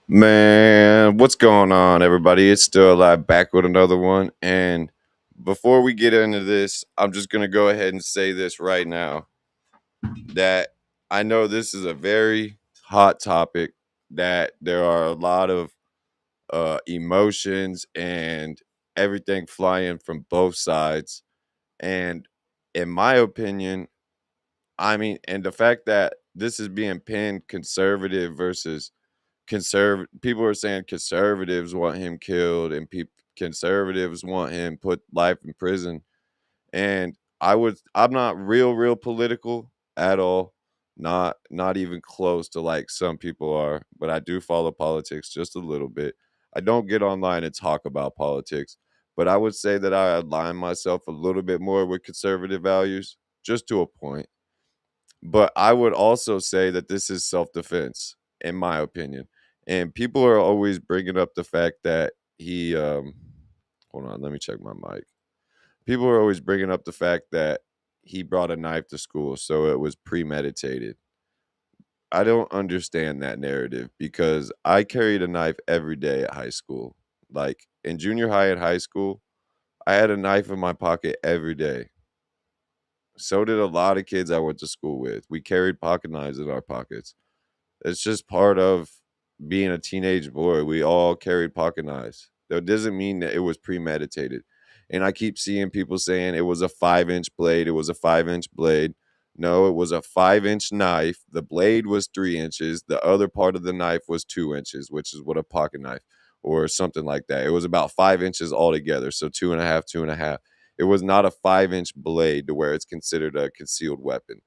Man, what's going on, everybody? It's still alive back with another one. And before we get into this, I'm just going to go ahead and say this right now that I know this is a very hot topic, that there are a lot of emotions and everything flying from both sides. And in my opinion, and the fact that this is being pinned conservative versus people are saying conservatives want him killed and conservatives want him put life in prison. And I'm not real political at all, not even close to like some people are, but I do follow politics just a little bit. I don't get online and talk about politics, but I would say that I align myself a little bit more with conservative values, just to a point. But I would also say that this is self-defense, in my opinion. And people are always bringing up the fact that hold on, let me check my mic. People are always bringing up the fact that he brought a knife to school, so it was premeditated. I don't understand that narrative because I carried a knife every day at high school. Like in junior high and high school, I had a knife in my pocket every day. So did a lot of kids I went to school with. We carried pocket knives in our pockets. It's just part of being a teenage boy. We all carried pocket knives. That doesn't mean that it was premeditated. And I keep seeing people saying it was a 5-inch blade. It was a 5-inch blade. No, it was a 5-inch knife. The blade was 3 inches. The other part of the knife was 2 inches, which is what a pocket knife or something like that. It was about 5 inches altogether. So two and a half, two and a half. It was not a 5-inch blade to where it's considered a concealed weapon.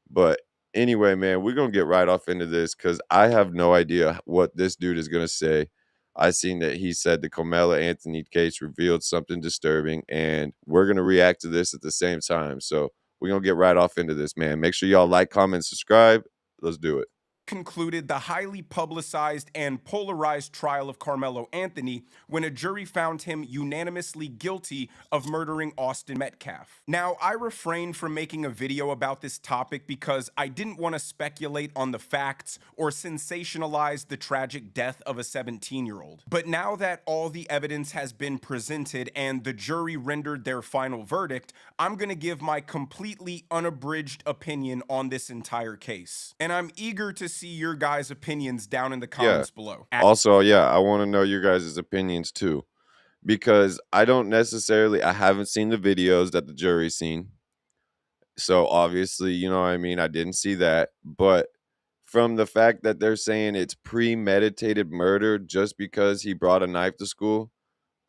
But anyway, man, we're gonna get right off into this because I have no idea what this dude is gonna say. I seen that he said the Carmelo Anthony case revealed something disturbing, and we're gonna react to this at the same time. So we're gonna get right off into this, man. Make sure y'all like, comment, subscribe. Let's do it. Concluded the highly publicized and polarized trial of Carmelo Anthony when a jury found him unanimously guilty of murdering Austin Metcalf. Now, I refrained from making a video about this topic because I didn't want to speculate on the facts or sensationalize the tragic death of a 17-year-old. But now that all the evidence has been presented and the jury rendered their final verdict, I'm going to give my completely unabridged opinion on this entire case. And I'm eager to see your guys' opinions down in the Yeah. comments below. Also, yeah, I want to know your guys' opinions too. Because I haven't seen the videos that the jury's seen. So obviously, I didn't see that. But from the fact that they're saying it's premeditated murder just because he brought a knife to school,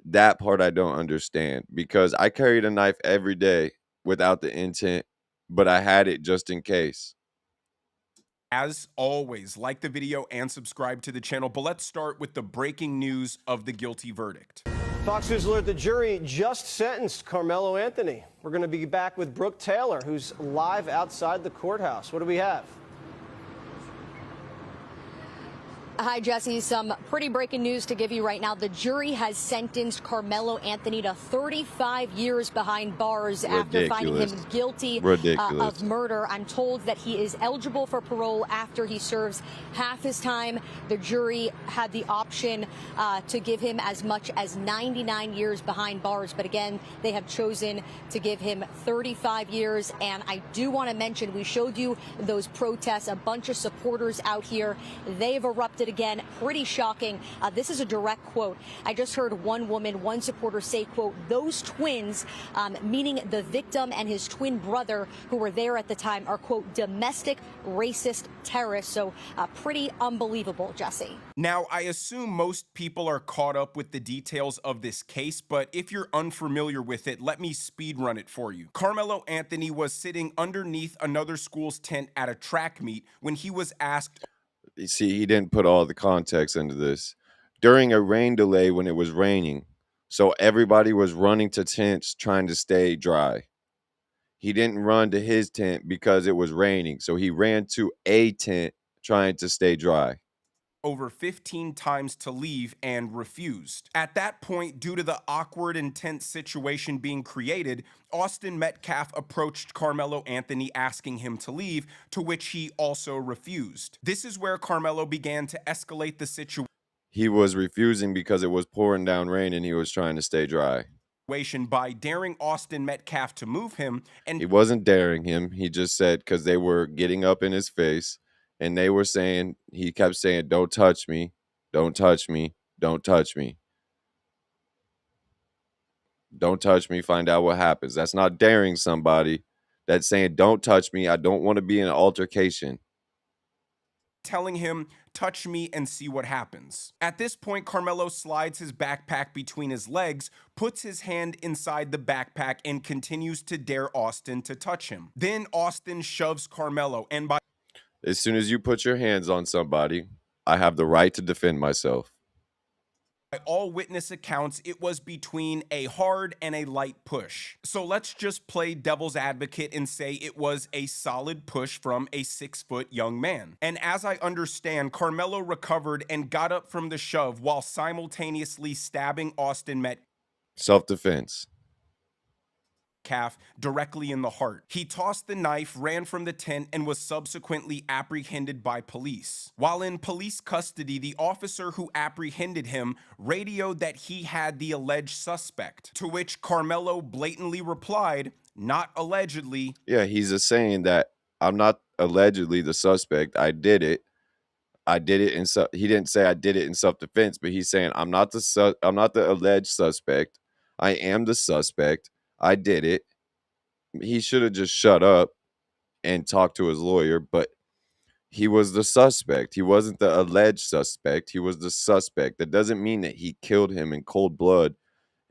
that part I don't understand because I carried a knife every day without the intent, but I had it just in case. As always, like the video and subscribe to the channel, but let's start with the breaking news of the guilty verdict. Fox News alert: the jury just sentenced Carmelo Anthony. We're going to be back with Brooke Taylor, who's live outside the courthouse. What do we have? Hi, Jesse. Some pretty breaking news to give you right now. The jury has sentenced Carmelo Anthony to 35 years behind bars after finding him guilty of murder. I'm told that he is eligible for parole after he serves half his time. The jury had the option to give him as much as 99 years behind bars. But again, they have chosen to give him 35 years. And I do want to mention, we showed you those protests, a bunch of supporters out here. They've erupted again. Pretty shocking. This is a direct quote. I just heard one supporter say, quote, "Those twins," meaning the victim and his twin brother who were there at the time, are, quote, "domestic racist terrorists." So pretty unbelievable, Jesse. Now, I assume most people are caught up with the details of this case, but if you're unfamiliar with it, let me speed run it for you. Carmelo Anthony was sitting underneath another school's tent at a track meet when he was asked. See, he didn't put all the context into this. During a rain delay when it was raining, so everybody was running to tents trying to stay dry. He didn't run to his tent because it was raining, so he ran to a tent trying to stay dry. over 15 times to leave and refused. At that point, due to the awkward and tense situation being created, Austin Metcalf approached Karmelo Anthony asking him to leave, to which he also refused. This is where Karmelo began to escalate the situation. He was refusing because it was pouring down rain and he was trying to stay dry. By daring Austin Metcalf to move him, and he wasn't daring him. He just said, because they were getting up in his face and they were saying, he kept saying, "Don't touch me, don't touch me, don't touch me, don't touch me, find out what happens." That's not daring somebody. That's saying, "Don't touch me, I don't want to be in an altercation." telling him, "Touch me and see what happens." At this point, Karmelo slides his backpack between his legs, puts his hand inside the backpack, and continues to dare Austin to touch him. Then Austin shoves Karmelo, and by As soon as you put your hands on somebody, I have the right to defend myself. all witness accounts, it was between a hard and a light push. So let's just play devil's advocate and say it was a solid push from a 6-foot young man. And as I understand, Karmelo recovered and got up from the shove while simultaneously stabbing Austin Metcalf. Self-defense. Directly in the heart. He tossed the knife, ran from the tent, and was subsequently apprehended by police. While in police custody, the officer who apprehended him radioed that he had the alleged suspect, to which Karmelo blatantly replied, "Not allegedly." Yeah, he's just saying that I'm not allegedly the suspect. I did it. I did it in he didn't say I did it in self-defense, but he's saying I'm not the alleged suspect. I am the suspect. I did it. He should have just shut up and talked to his lawyer, but he was the suspect. He wasn't the alleged suspect. He was the suspect. That doesn't mean that he killed him in cold blood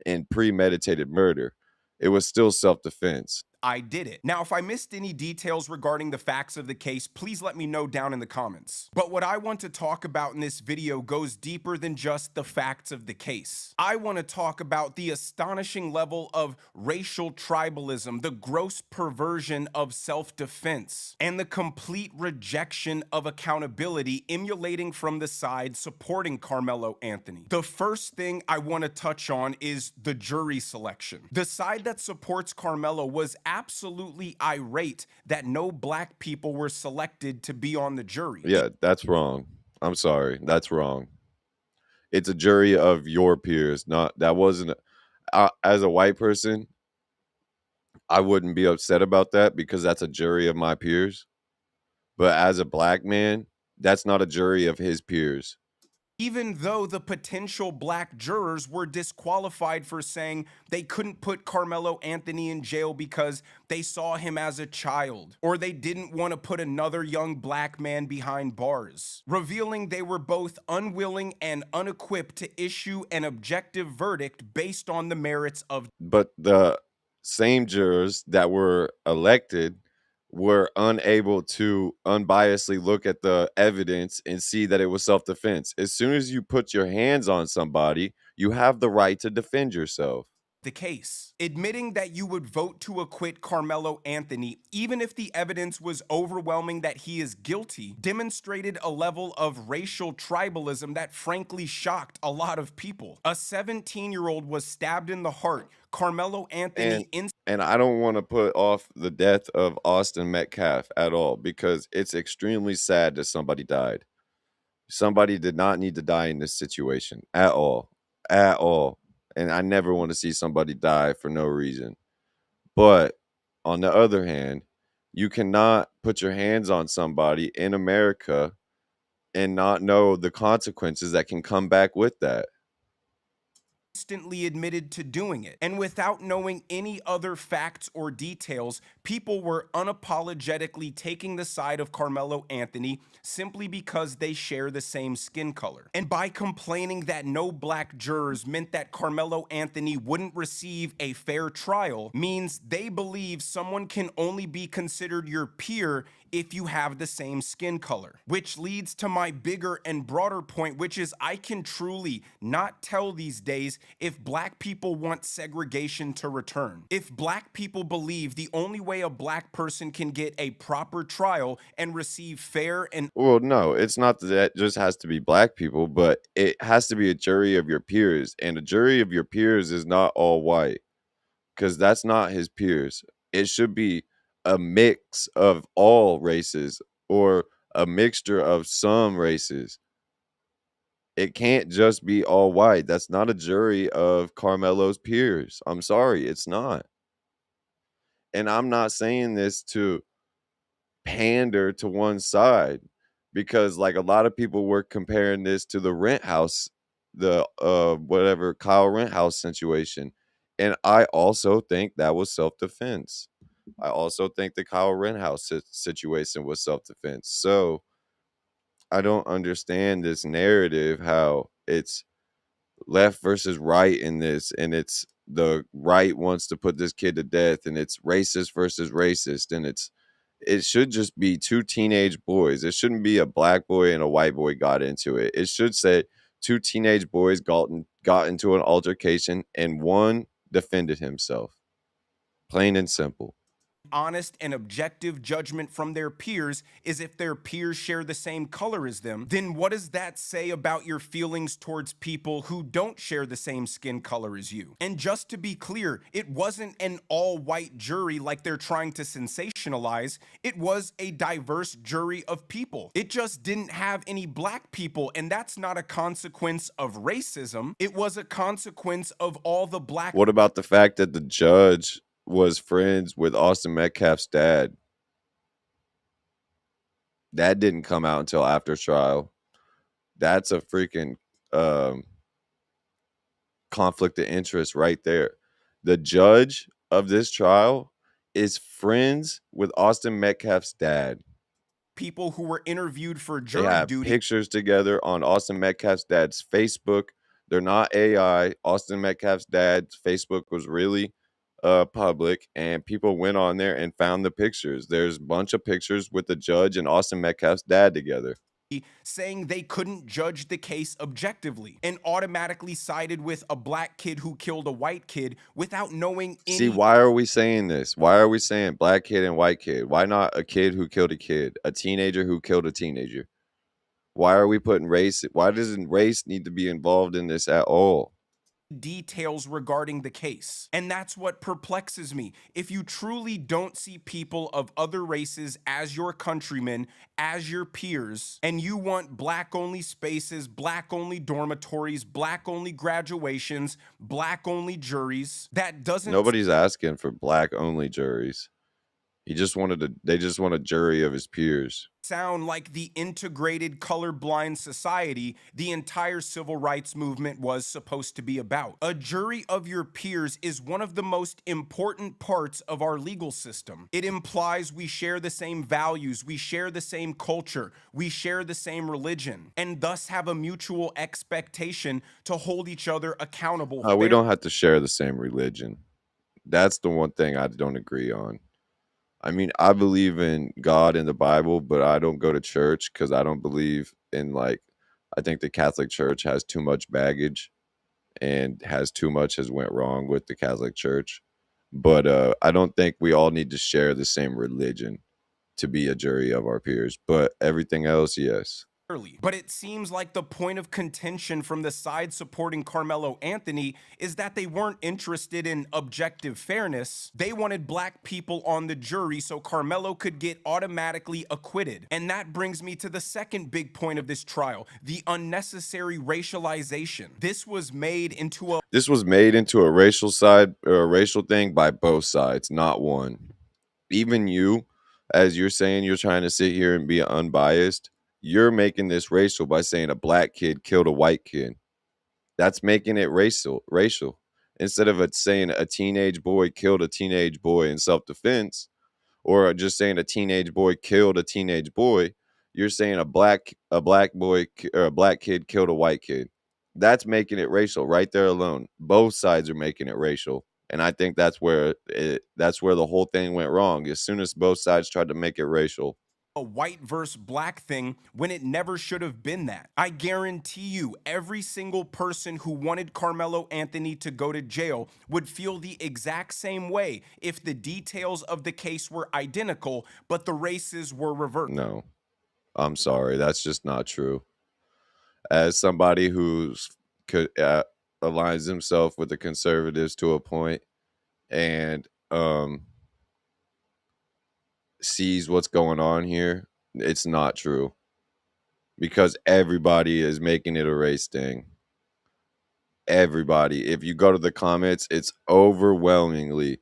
and premeditated murder. It was still self-defense. I did it. Now, if I missed any details regarding the facts of the case, please let me know down in the comments. But what I want to talk about in this video goes deeper than just the facts of the case. I want to talk about the astonishing level of racial tribalism, the gross perversion of self-defense, and the complete rejection of accountability emulating from the side supporting Karmelo Anthony. The first thing I want to touch on is the jury selection. The side that supports Karmelo was absolutely irate that no black people were selected to be on the jury. Yeah, that's wrong. I'm sorry. That's wrong. It's a jury of your peers. Not that wasn't as a white person, I wouldn't be upset about that because that's a jury of my peers. But as a black man, that's not a jury of his peers. Even though the potential black jurors were disqualified for saying they couldn't put Karmelo Anthony in jail because they saw him as a child, or they didn't want to put another young black man behind bars, revealing they were both unwilling and unequipped to issue an objective verdict based on the merits of. But the same jurors that were elected were unable to unbiasedly look at the evidence and see that it was self-defense. As soon as you put your hands on somebody, you have the right to defend yourself. The case, admitting that you would vote to acquit Karmelo Anthony, even if the evidence was overwhelming that he is guilty, demonstrated a level of racial tribalism that frankly shocked a lot of people. A 17-year-old was stabbed in the heart. Karmelo Anthony and I don't want to put off the death of Austin Metcalf at all because it's extremely sad that somebody died. Somebody did not need to die in this situation at all. At all. And I never want to see somebody die for no reason. But on the other hand, you cannot put your hands on somebody in America and not know the consequences that can come back with that. Instantly admitted to doing it. And without knowing any other facts or details, people were unapologetically taking the side of Karmelo Anthony simply because they share the same skin color. And by complaining that no black jurors meant that Karmelo Anthony wouldn't receive a fair trial means they believe someone can only be considered your peer if you have the same skin color. Which leads to my bigger and broader point, which is I can truly not tell these days if black people want segregation to return. If black people believe the only way a black person can get a proper trial and receive fair and Well, no, it's not that it just has to be black people, but it has to be a jury of your peers, and a jury of your peers is not all white, because that's not his peers. It should be a mix of all races or a mixture of some races. It can't just be all white. That's not a jury of Carmelo's peers. I'm sorry, it's not. And I'm not saying this to pander to one side, because like a lot of people were comparing this to the rent house, the whatever Kyle rent house situation. And I also think that was self-defense. I also think the Kyle Rittenhouse situation was self-defense. So I don't understand this narrative, how it's left versus right in this, and it's the right wants to put this kid to death, and it's racist versus racist, and it should just be two teenage boys. It shouldn't be a black boy and a white boy got into it. It should say two teenage boys got into an altercation and one defended himself. Plain and simple. honest and objective judgment from their peers is if their peers share the same color as them, then what does that say about your feelings towards people who don't share the same skin color as you? And just to be clear, it wasn't an all-white jury like they're trying to sensationalize. It was a diverse jury of people. It just didn't have any black people, and that's not a consequence of racism. It was a consequence of all the black. What about the fact that the judge was friends with Austin Metcalf's dad? That didn't come out until after trial. That's a freaking conflict of interest right there. The judge of this trial is friends with Austin Metcalf's dad. People who were interviewed for They jury have duty pictures together on Austin Metcalf's dad's Facebook. They're not AI. Austin Metcalf's dad's Facebook was really public, and people went on there and found the pictures. There's a bunch of pictures with the judge and Austin Metcalf's dad together, saying they couldn't judge the case objectively and automatically sided with a black kid who killed a white kid without knowing any. See, why are we saying this? Why are we saying black kid and white kid? Why not a kid who killed a kid, a teenager who killed a teenager? Why are we putting race? Why doesn't race need to be involved in this at all? Details regarding the case. And that's what perplexes me. If you truly don't see people of other races as your countrymen, as your peers, and you want black only spaces, black only dormitories, black only graduations, black only juries, that doesn't. Nobody's asking for black only juries. They just want a jury of his peers. Sound like the integrated colorblind society the entire civil rights movement was supposed to be about. A jury of your peers is one of the most important parts of our legal system. It implies we share the same values, we share the same culture, we share the same religion, and thus have a mutual expectation to hold each other accountable. We don't have to share the same religion. That's the one thing I don't agree on. I mean, I believe in God and the Bible, but I don't go to church because I don't believe in, like, I think the Catholic Church has too much baggage and has too much has went wrong with the Catholic Church. But I don't think we all need to share the same religion to be a jury of our peers. But everything else, yes. But it seems like the point of contention from the side supporting Karmelo Anthony is that they weren't interested in objective fairness. They wanted black people on the jury so Karmelo could get automatically acquitted. And that brings me to the second big point of this trial, the unnecessary racialization. This was made into a racial side or a racial thing by both sides, not one. Even you, as you're saying, you're trying to sit here and be unbiased. You're making this racial by saying a black kid killed a white kid. That's making it racial. Instead of saying a teenage boy killed a teenage boy in self-defense, or just saying a teenage boy killed a teenage boy, you're saying a black boy or a black kid killed a white kid. That's making it racial right there alone. Both sides are making it racial. And I think that's where the whole thing went wrong. As soon as both sides tried to make it racial. a white versus black thing when it never should have been that. I guarantee you, every single person who wanted Karmelo Anthony to go to jail would feel the exact same way if the details of the case were identical, but the races were reversed. No, I'm sorry. That's just not true. As somebody who's aligns himself with the conservatives to a point and sees what's going on here, it's not true. Because everybody is making it a race thing. Everybody. If you go to the comments, it's overwhelmingly,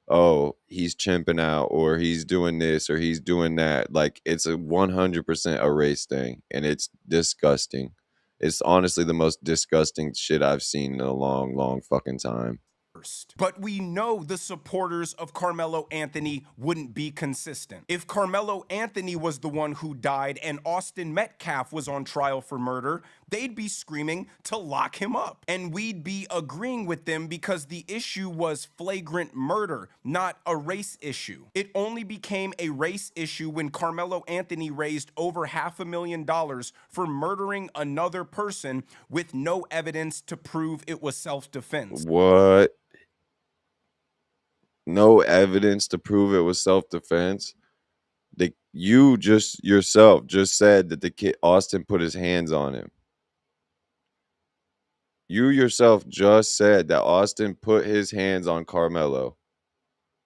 oh, he's chimping out, or he's doing this, or he's doing that. Like, it's a 100% a race thing, and it's disgusting. It's honestly the most disgusting shit I've seen in a long, long fucking time. But we know the supporters of Karmelo Anthony wouldn't be consistent. If Karmelo Anthony was the one who died and Austin Metcalf was on trial for murder, they'd be screaming to lock him up. And we'd be agreeing with them because the issue was flagrant murder, not a race issue. It only became a race issue when Karmelo Anthony raised over $500,000 for murdering another person with no evidence to prove it was self-defense. What? No evidence to prove it was self-defense? You just yourself just said that the kid Austin put his hands on him. You yourself just said that Austin put his hands on Karmelo.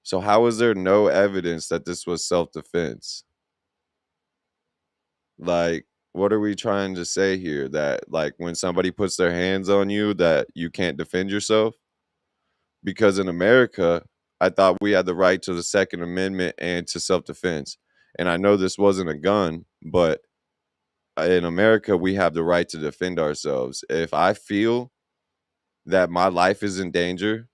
So how is there no evidence that this was self-defense? Like, what are we trying to say here? That, like, when somebody puts their hands on you, that you can't defend yourself? Because in America, I thought we had the right to the Second Amendment and to self-defense. And I know this wasn't a gun, but in America, we have the right to defend ourselves. If I feel that my life is in danger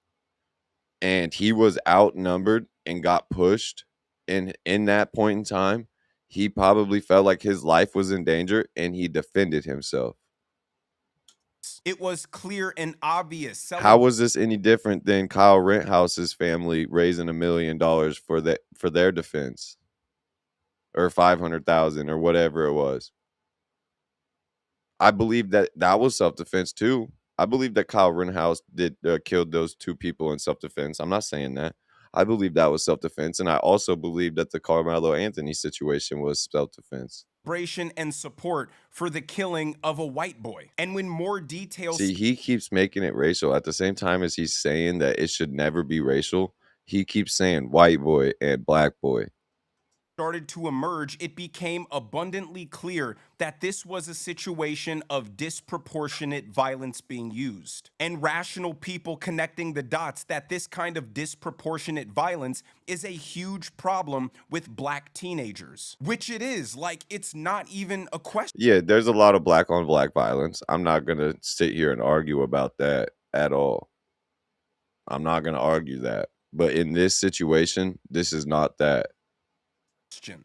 and he was outnumbered and got pushed in that point in time, he probably felt like his life was in danger and he defended himself. It was clear and obvious. How was this any different than Kyle Rittenhouse's family raising $1 million for their defense, or 500,000 or whatever it was? I believe that was self-defense too. I believe that Kyle Rittenhouse killed those two people in self-defense. I'm not saying that. I believe that was self-defense, and I also believe that the Carmelo Anthony situation was self-defense. And support for the killing of a white boy. And when more details... See, he keeps making it racial. At the same time as he's saying that it should never be racial, he keeps saying white boy and black boy. Started to emerge, it became abundantly clear that this was a situation of disproportionate violence being used. And rational people connecting the dots that this kind of disproportionate violence is a huge problem with black teenagers. Which it is. Like, it's not even a question. Yeah, there's a lot of black on black violence. I'm not going to sit here and argue about that at all. I'm not going to argue that. But in this situation, this is not that.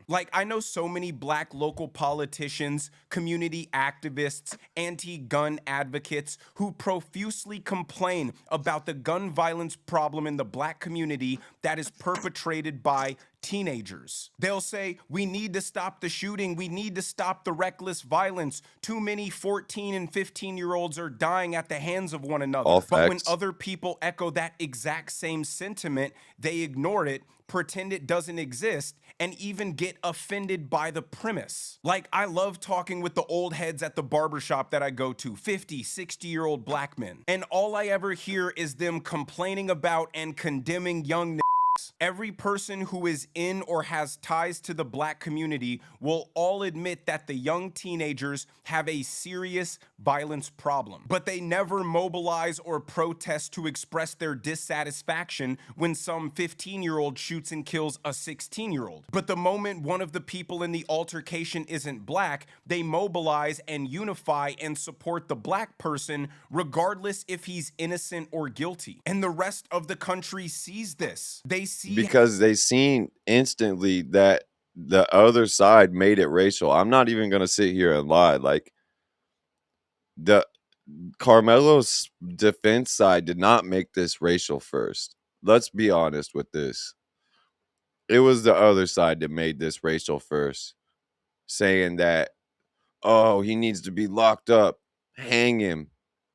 Like, I know so many black local politicians, community activists, anti-gun advocates who profusely complain about the gun violence problem in the black community that is perpetrated by teenagers. They'll say, we need to stop the shooting. We need to stop the reckless violence. Too many 14 and 15-year-olds are dying at the hands of one another. All facts. But when other people echo that exact same sentiment, they ignore it, pretend it doesn't exist, and even get offended by the premise. Like, I love talking with the old heads at the barbershop that I go to, 50, 60-year-old black men. And all I ever hear is them complaining about and condemning young niggas. Every person who is in or has ties to the black community will all admit that the young teenagers have a serious violence problem. But they never mobilize or protest to express their dissatisfaction when some 15-year-old shoots and kills a 16-year-old. But the moment one of the people in the altercation isn't black, they mobilize and unify and support the black person regardless if he's innocent or guilty. And the rest of the country sees this. Because they seen instantly that the other side made it racial. I'm not even going to sit here and lie. Like, the Carmelo's defense side did not make this racial first. Let's be honest with this. It was the other side that made this racial first. saying that, oh, he needs to be locked up, hang him.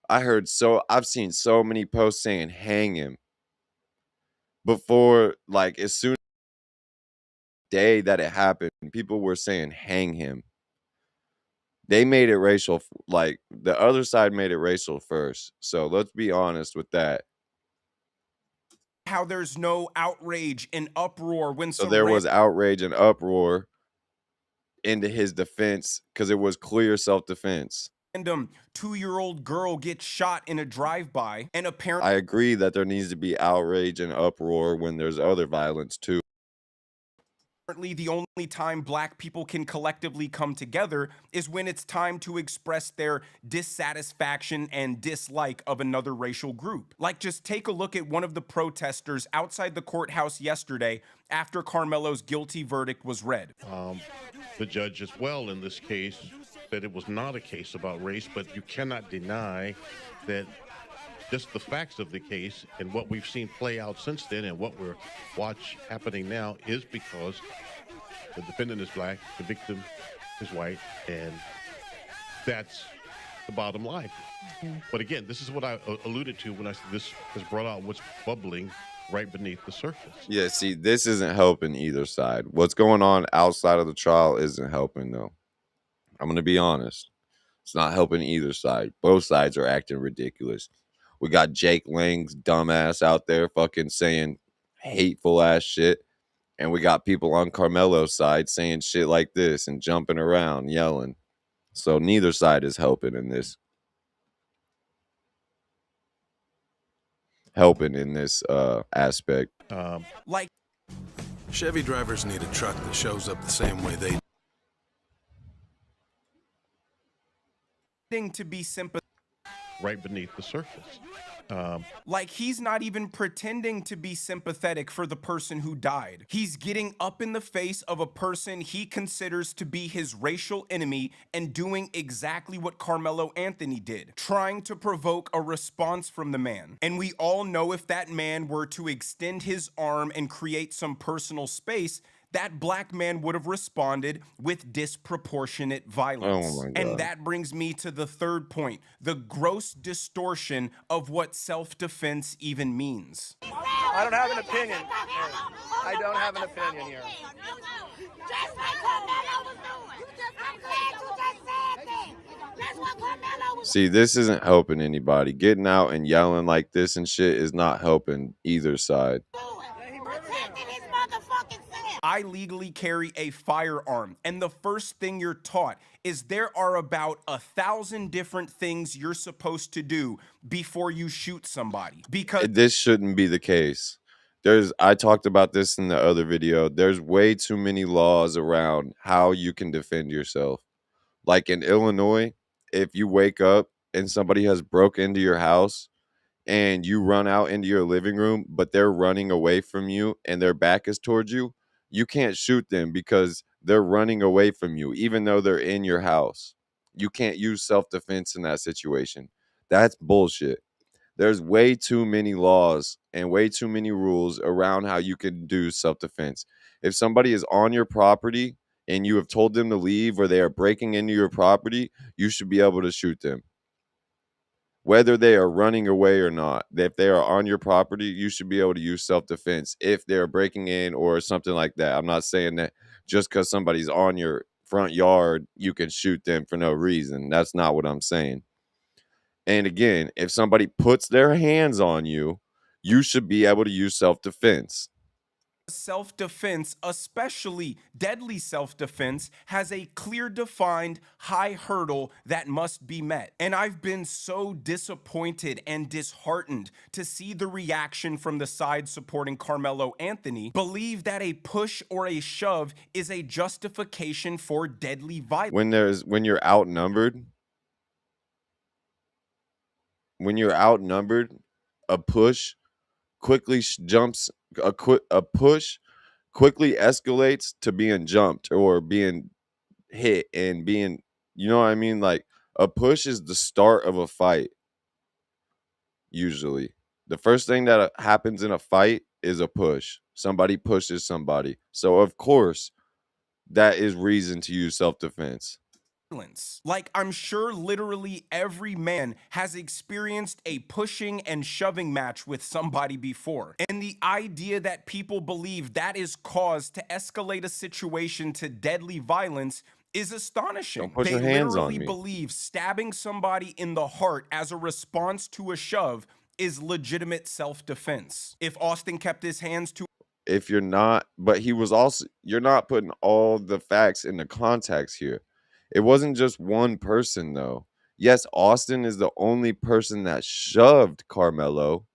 I've seen so many posts saying hang him before, like as soon as the day that it happened, people were saying hang him. They made it racial, like the other side made it racial first. So let's be honest with that. How there's no outrage and uproar when So there was outrage and uproar into his defense because it was clear self-defense. random 2-year-old girl gets shot in a drive-by, and apparently I agree that there needs to be outrage and uproar when there's other violence too. the only time black people can collectively come together is when it's time to express their dissatisfaction and dislike of another racial group. Like, just take a look at one of the protesters outside the courthouse yesterday after Karmelo's guilty verdict was read. The judge as well in this case said it was not a case about race, but you cannot deny that just the facts of the case and what we've seen play out since then and what we're watch happening now is because the defendant is black, the victim is white, and that's the bottom line. But again, this is what I alluded to when I said this has brought out what's bubbling right beneath the surface. Yeah, see, this isn't helping either side. What's going on outside of the trial isn't helping, though. I'm going to be honest. It's not helping either side. Both sides are acting ridiculous. We got Jake Lang's dumbass out there fucking saying hateful ass shit. And we got people on Karmelo's side saying shit like this and jumping around, yelling. So neither side is helping in this. Helping in this aspect. Like, Chevy drivers need a truck that shows up the same way they to be sympathetic. Right beneath the surface. Like, he's not even pretending to be sympathetic for the person who died. He's getting up in the face of a person he considers to be his racial enemy and doing exactly what Karmelo Anthony did, trying to provoke a response from the man. And we all know if that man were to extend his arm and create some personal space, that black man would have responded with disproportionate violence. Oh my God. And that brings me to the third point, the gross distortion of what self-defense even means. I don't have an opinion. I don't have an opinion here. Just like Karmelo was doing. I'm glad you just said that. That's what Karmelo was. See, this isn't helping anybody. Getting out and yelling like this and shit is not helping either side. Protecting his motherfucking self. I legally carry a firearm, and the first thing you're taught is there are about 1,000 different things you're supposed to do before you shoot somebody. Because This shouldn't be the case. I talked about this in the other video. There's way too many laws around how you can defend yourself. Like in Illinois, if you wake up and somebody has broke into your house and you run out into your living room, but they're running away from you and their back is towards you, you can't shoot them because they're running away from you, even though they're in your house. You can't use self-defense in that situation. That's bullshit. There's way too many laws and way too many rules around how you can do self-defense. If somebody is on your property and you have told them to leave or they are breaking into your property, you should be able to shoot them. Whether they are running away or not, if they are on your property, you should be able to use self-defense if they're breaking in or something like that. I'm not saying that just because somebody's on your front yard, you can shoot them for no reason. That's not what I'm saying. And again, if somebody puts their hands on you, you should be able to use self-defense. self-defense, especially deadly self-defense, has a clear defined high hurdle that must be met. And I've been so disappointed and disheartened to see the reaction from the side supporting Karmelo Anthony believe that a push or a shove is a justification for deadly violence. When you're outnumbered, a push quickly quickly escalates to being jumped or being hit and being, you know what I mean? Like a push is the start of a fight. Usually the first thing that happens in a fight is a push. Somebody pushes somebody. So of course that is reason to use self-defense. Like, I'm sure literally every man has experienced a pushing and shoving match with somebody before. And the idea that people believe that is cause to escalate a situation to deadly violence is astonishing. Don't put They your hands on literally me. believe stabbing somebody in the heart as a response to a shove is legitimate self-defense. If Austin kept his hands to If you're not, but he was also, you're not putting all the facts into context here. It wasn't just one person though. Yes, Austin is the only person that shoved Karmelo,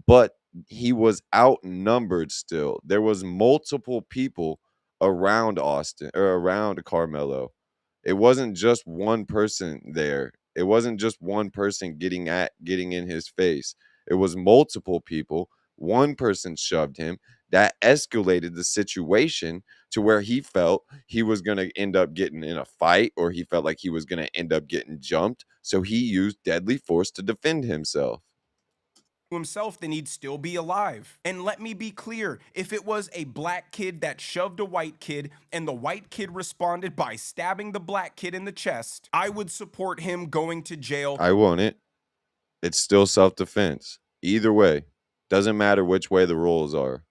but he was outnumbered still. There was multiple people around Austin or around Karmelo. It wasn't just one person there. It wasn't just one person getting in his face. It was multiple people. One person shoved him. That escalated the situation to where he felt he was going to end up getting in a fight, or he felt like he was going to end up getting jumped. So he used deadly force to defend himself. himself, then he'd still be alive. And let me be clear, if it was a black kid that shoved a white kid and the white kid responded by stabbing the black kid in the chest, I would support him going to jail. I won't. It's still self-defense. Either way, doesn't matter which way the rules are.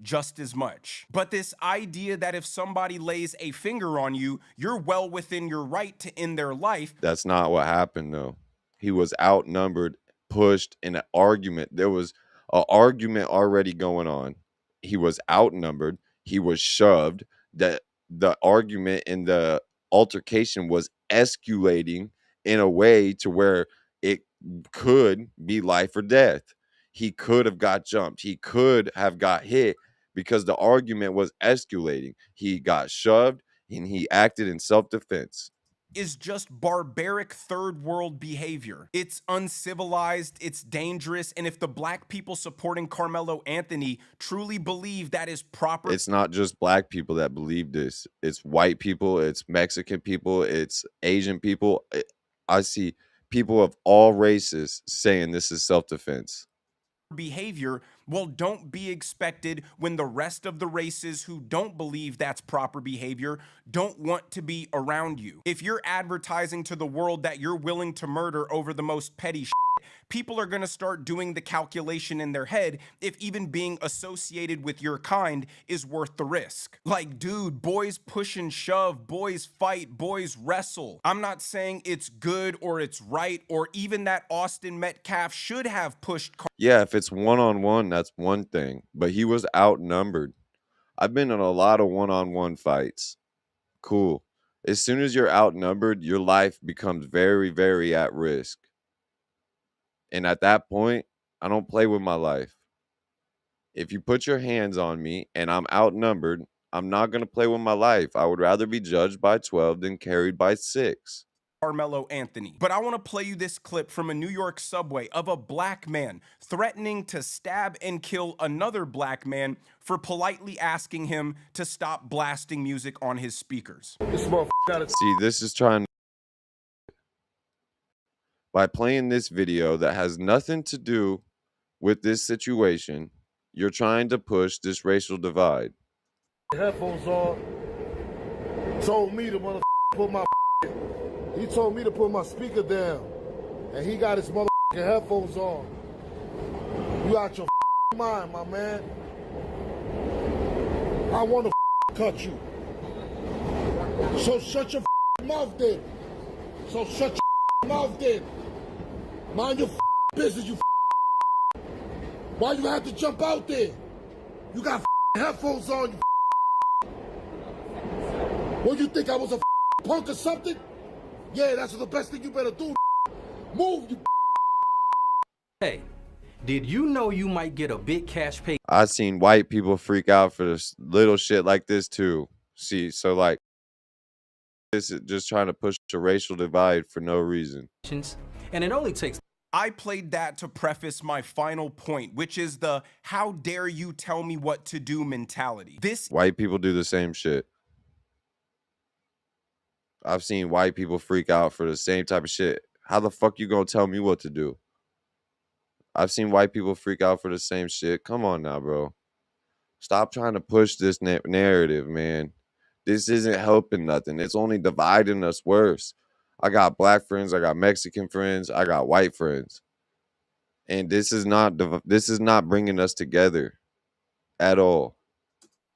Just as much. But this idea that if somebody lays a finger on you, you're well within your right to end their life. That's not what happened though. He was outnumbered, pushed in an argument. There was an argument already going on. He was outnumbered. He was shoved. That the argument and the altercation was escalating in a way to where it could be life or death. He could have got jumped. He could have got hit because the argument was escalating. He got shoved and he acted in self-defense. Is just barbaric third world behavior. It's uncivilized, it's dangerous, and if the black people supporting Karmelo Anthony truly believe that is proper, it's not just black people that believe this. It's white people, it's Mexican people, it's Asian people. I see people of all races saying this is self-defense. Behavior, well, don't be expected when the rest of the races who don't believe that's proper behavior don't want to be around you. If you're advertising to the world that you're willing to murder over the most petty shit, people are going to start doing the calculation in their head if even being associated with your kind is worth the risk. Like, dude, boys push and shove, boys fight, boys wrestle. I'm not saying it's good or it's right or even that Austin Metcalf should have pushed. Yeah, if it's one-on-one, that's one thing, but he was outnumbered. I've been in a lot of one-on-one fights. Cool. As soon as you're outnumbered, your life becomes very, very at risk. And at that point, I don't play with my life. If you put your hands on me and I'm outnumbered, I'm not going to play with my life. I would rather be judged by 12 than carried by 6. Karmelo Anthony. But I want to play you this clip from a New York subway of a black man threatening to stab and kill another black man for politely asking him to stop blasting music on his speakers. See, this is trying, by playing this video that has nothing to do with this situation, you're trying to push this racial divide. Headphones on. Told me to put my. He told me to put my speaker down, and he got his headphones on. You out your mind, my man. I want to cut you. So shut your mouth then. So shut your mouth then. Mind your business, you. Why you have to jump out there? You got headphones on, you. What, you think I was a punk or something? Yeah, that's the best thing you better do. Move, you. Hey, did you know you might get a big cash pay? I've seen white people freak out for this little shit like this too. See, so like, this is just trying to push a racial divide for no reason. And it only takes. I played that to preface my final point, which is the how dare you tell me what to do mentality. This White people do the same shit. I've seen white people freak out for the same type of shit. How the fuck you gonna tell me what to do? I've seen white people freak out for the same shit. Come on now, bro. Stop trying to push this narrative, man. This isn't helping nothing. It's only dividing us worse. I got black friends, I got Mexican friends, I got white friends. And this is not bringing us together at all.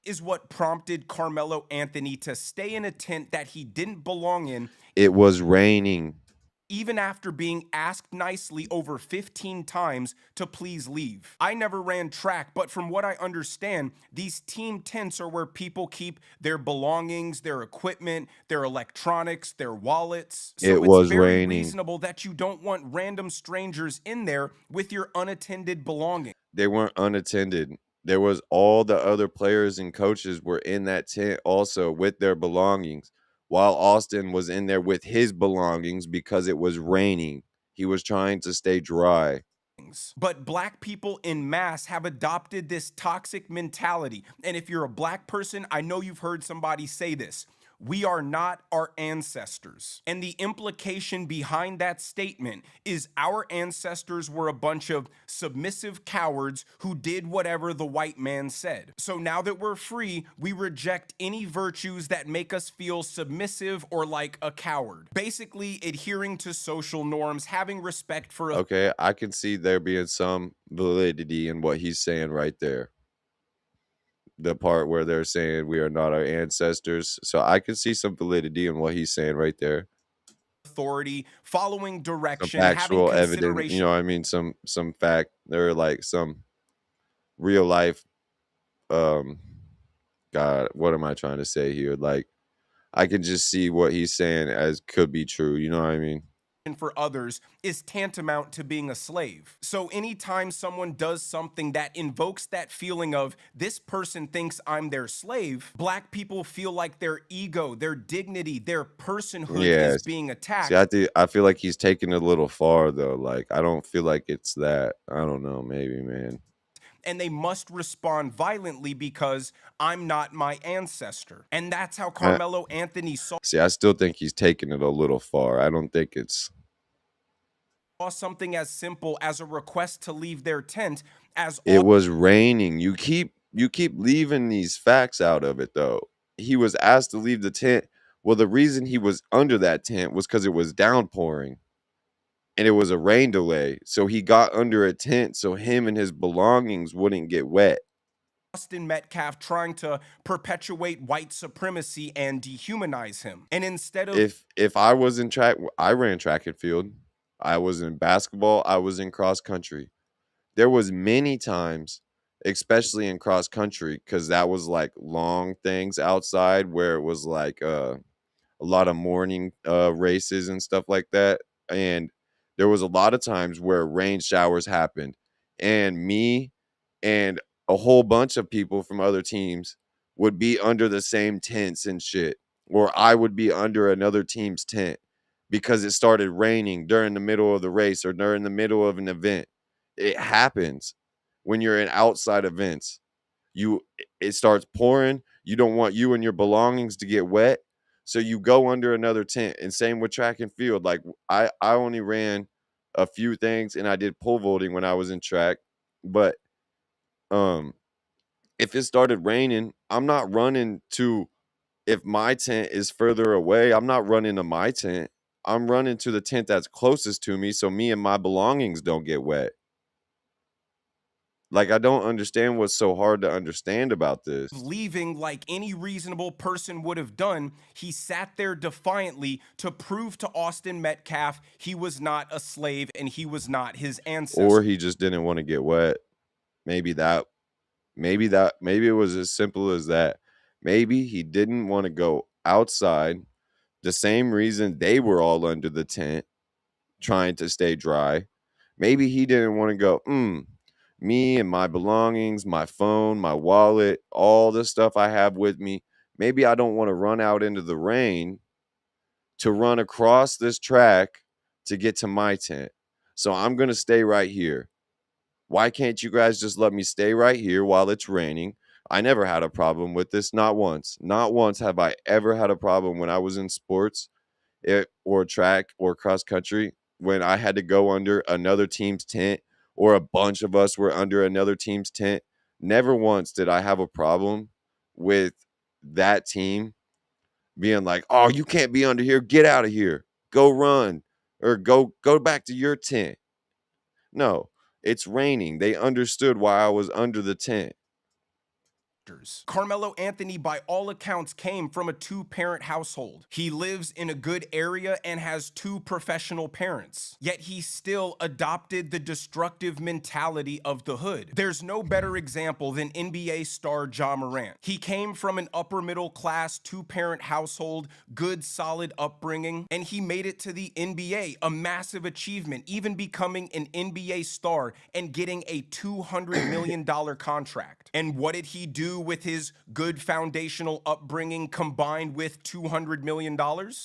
Is what prompted Carmelo Anthony to stay in a tent that he didn't belong in. It was raining. Even after being asked nicely over 15 times to please leave. I never ran track, but from what I understand, these team tents are where people keep their belongings, their equipment, their electronics, their wallets. So It it's was very raining. reasonable that you don't want random strangers in there with your unattended belongings. They weren't unattended. There was all the other players and coaches were in that tent also with their belongings, while Austin was in there with his belongings because it was raining. He was trying to stay dry. But black people in mass have adopted this toxic mentality. And if you're a black person, I know you've heard somebody say this. We are not our ancestors. And the implication behind that statement is our ancestors were a bunch of submissive cowards who did whatever the white man said. So now that we're free, we reject any virtues that make us feel submissive or like a coward. Basically, adhering to social norms, having respect for Okay, I can see there being some validity in what he's saying right there. The part where they're saying we are not our ancestors. So I can see some validity in what he's saying right there. Authority, following Some direction, having factual evidence, consideration. you know what I mean? Some fact, or like some real life God, what am I trying to say here? Like I can just see what he's saying as could be true, you know what I mean? For others is tantamount to being a slave. So anytime someone does something that invokes that feeling of this person thinks I'm their slave, black people feel like their ego, their dignity, their personhood is being attacked. See, I feel like he's taking it a little far though. Like I don't feel like it's that. I don't know, maybe, man. And they must respond violently because I'm not my ancestor. And that's how Carmelo Anthony saw. See, I still think he's taking it a little far. I don't think it's something as simple as a request to leave their tent as it was raining. You keep leaving these facts out of it though. He was asked to leave the tent. Well, the reason he was under that tent was because it was downpouring and it was a rain delay. So he got under a tent so him and his belongings wouldn't get wet. Austin Metcalf trying to perpetuate white supremacy and dehumanize him. And instead of if I was in track, I ran track and field. I was in basketball, I was in cross country. There was many times, especially in cross country, because that was like long things outside where it was like a lot of morning races and stuff like that. And there was a lot of times where rain showers happened. And me and a whole bunch of people from other teams would be under the same tents and shit. Or I would be under another team's tent because it started raining during the middle of the race or during the middle of an event. It happens when you're in outside events. It starts pouring. You don't want you and your belongings to get wet. So you go under another tent. And same with track and field. Like I only ran a few things and I did pole vaulting when I was in track. But if it started raining, I'm not running to if my tent is further away, I'm not running to my tent. I'm running to the tent that's closest to me so me and my belongings don't get wet. Like, I don't understand what's so hard to understand about this. leaving like any reasonable person would have done, he sat there defiantly to prove to Austin Metcalf he was not a slave and he was not his ancestor. Or he just didn't want to get wet. Maybe it was as simple as that. Maybe he didn't want to go outside. The same reason they were all under the tent trying to stay dry. Maybe he didn't want to go, me and my belongings, my phone, my wallet, all the stuff I have with me. Maybe I don't want to run out into the rain to run across this track to get to my tent. So I'm going to stay right here. Why can't you guys just let me stay right here while it's raining? I never had a problem with this. Not once. Not once have I ever had a problem when I was in sports or track or cross country when I had to go under another team's tent or a bunch of us were under another team's tent. never once did I have a problem with that team being like, "Oh, you can't be under here. Get out of here. Go run or go back to your tent." No, it's raining. They understood why I was under the tent. Karmelo Anthony, by all accounts, came from a two-parent household. He lives in a good area and has two professional parents. Yet he still adopted the destructive mentality of the hood. There's no better example than NBA star Ja Morant. He came from an upper middle class two-parent household, good solid upbringing, and he made it to the NBA, a massive achievement, even becoming an NBA star and getting a $200 million contract. And what did he do with his good foundational upbringing combined with $200 million?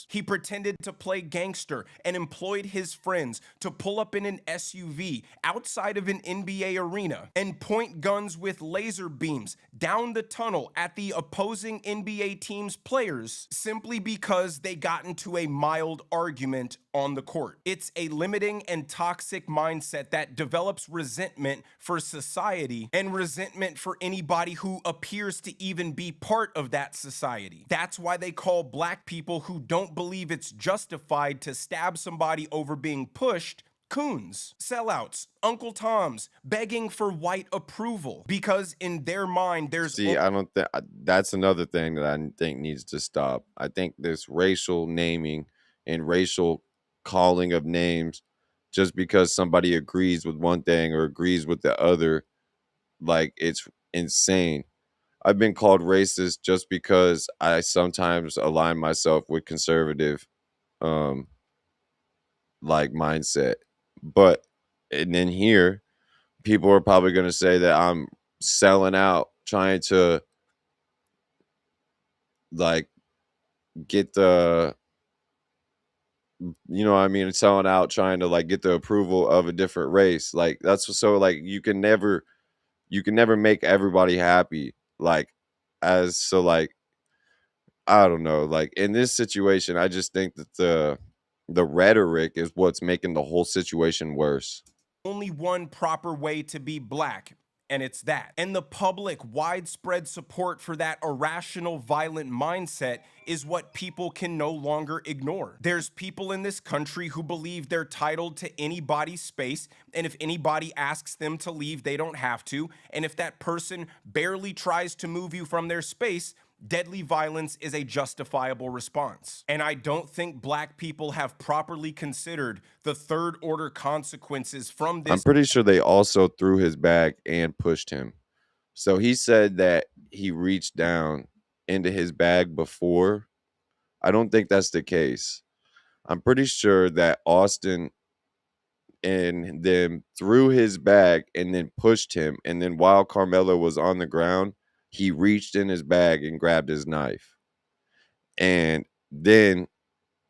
He pretended to play gangster and employed his friends to pull up in an SUV outside of an NBA arena and point guns with laser beams down the tunnel at the opposing NBA team's players simply because they got into a mild argument on the court. It's a limiting and toxic mindset that develops resentment for society and resentment for anybody who appears to even be part of that society. That's why they call black people who don't believe it's justified to stab somebody over being pushed coons, sellouts, Uncle Toms, begging for white approval, because in their mind there's See, I don't think that's another thing that I think needs to stop. I think this racial naming and racial calling of names just because somebody agrees with one thing or agrees with the other, like it's insane. I've been called racist just because I sometimes align myself with conservative um like mindset. But and then here people are probably going to say that I'm selling out trying to like get the you know what I mean, selling out trying to like get the approval of a different race. Like that's so like you can never make everybody happy. Like as so like I don't know, like in this situation I just think that the rhetoric is what's making the whole situation worse. only one proper way to be black, and it's that. And the public widespread support for that irrational, violent mindset is what people can no longer ignore. There's people in this country who believe they're titled to anybody's space, and if anybody asks them to leave, they don't have to. And if that person barely tries to move you from their space, deadly violence is a justifiable response. And I don't think black people have properly considered the third order consequences from I'm this. pretty sure they also threw his bag and pushed him. So he said that he reached down into his bag before. I don't think that's the case. I'm pretty sure that Austin and them threw his bag and then pushed him. And then while Carmelo was on the ground, he reached in his bag and grabbed his knife and then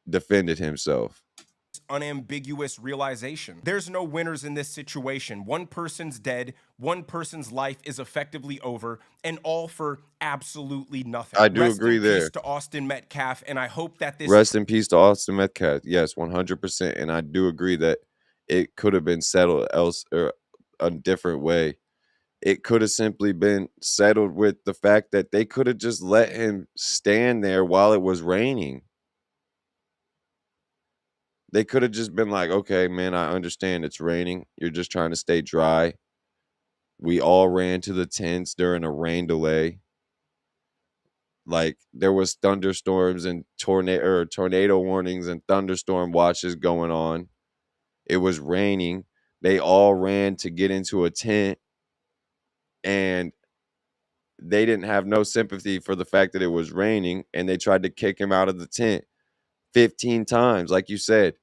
defended himself. Unambiguous realization. There's no winners in this situation. One person's dead, one person's life is effectively over, and all for absolutely nothing. I do Rest agree in there. peace to Austin Metcalf, and I hope that this Rest in peace to Austin Metcalf. Yes, 100%. And I do agree that it could have been settled else or a different way. It could have simply been settled with the fact that they could have just let him stand there while it was raining. They could have just been like, okay, man, I understand it's raining. You're just trying to stay dry. We all ran to the tents during a rain delay. Like there was thunderstorms and tornado warnings and thunderstorm watches going on. It was raining. They all ran to get into a tent and they didn't have no sympathy for the fact that it was raining and they tried to kick him out of the tent 15 times. Like you said,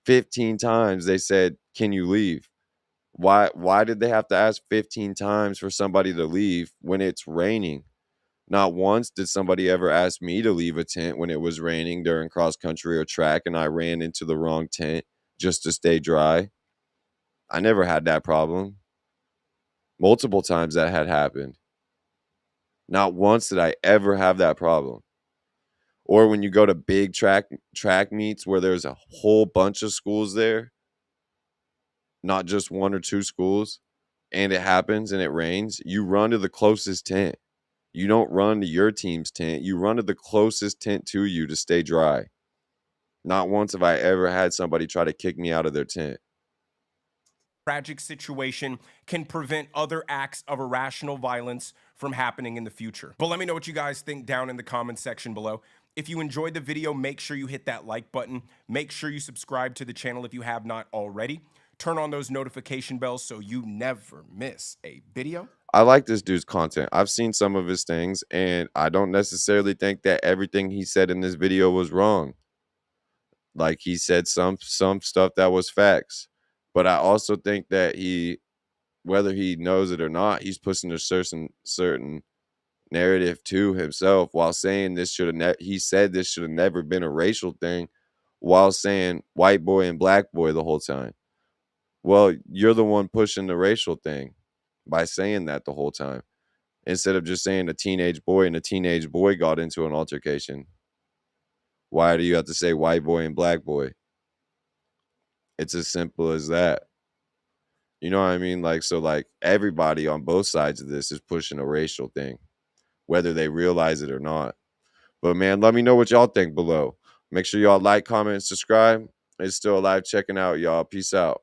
15 times they said, "Can you leave?" Why did they have to ask 15 times for somebody to leave when it's raining? Not once did somebody ever ask me to leave a tent when it was raining during cross country or track and I ran into the wrong tent just to stay dry. I never had that problem. Multiple times that had happened. Not once did I ever have that problem. Or when you go to big track meets where there's a whole bunch of schools there, not just one or two schools, and it happens and it rains, you run to the closest tent. You don't run to your team's tent. You run to the closest tent to you to stay dry. Not once have I ever had somebody try to kick me out of their tent. Tragic situation can prevent other acts of irrational violence from happening in the future. But let me know what you guys think down in the comments section below. If you enjoyed the video, make sure you hit that like button. Make sure you subscribe to the channel if you have not already. Turn on those notification bells so you never miss a video. I like this dude's content. I've seen some of his things, and I don't necessarily think that everything he said in this video was wrong. Like, he said some stuff that was facts. But I also think that whether he knows it or not, he's pushing a certain narrative to himself while saying this should have he said this should have never been a racial thing, while saying white boy and black boy the whole time. Well, you're the one pushing the racial thing by saying that the whole time, instead of just saying a teenage boy and a teenage boy got into an altercation. Why do you have to say white boy and black boy? It's as simple as that. You know what I mean? Like, so like everybody on both sides of this is pushing a racial thing, whether they realize it or not. But man, let me know what y'all think below. Make sure y'all like, comment, and subscribe. It's still alive checking out, y'all. Peace out.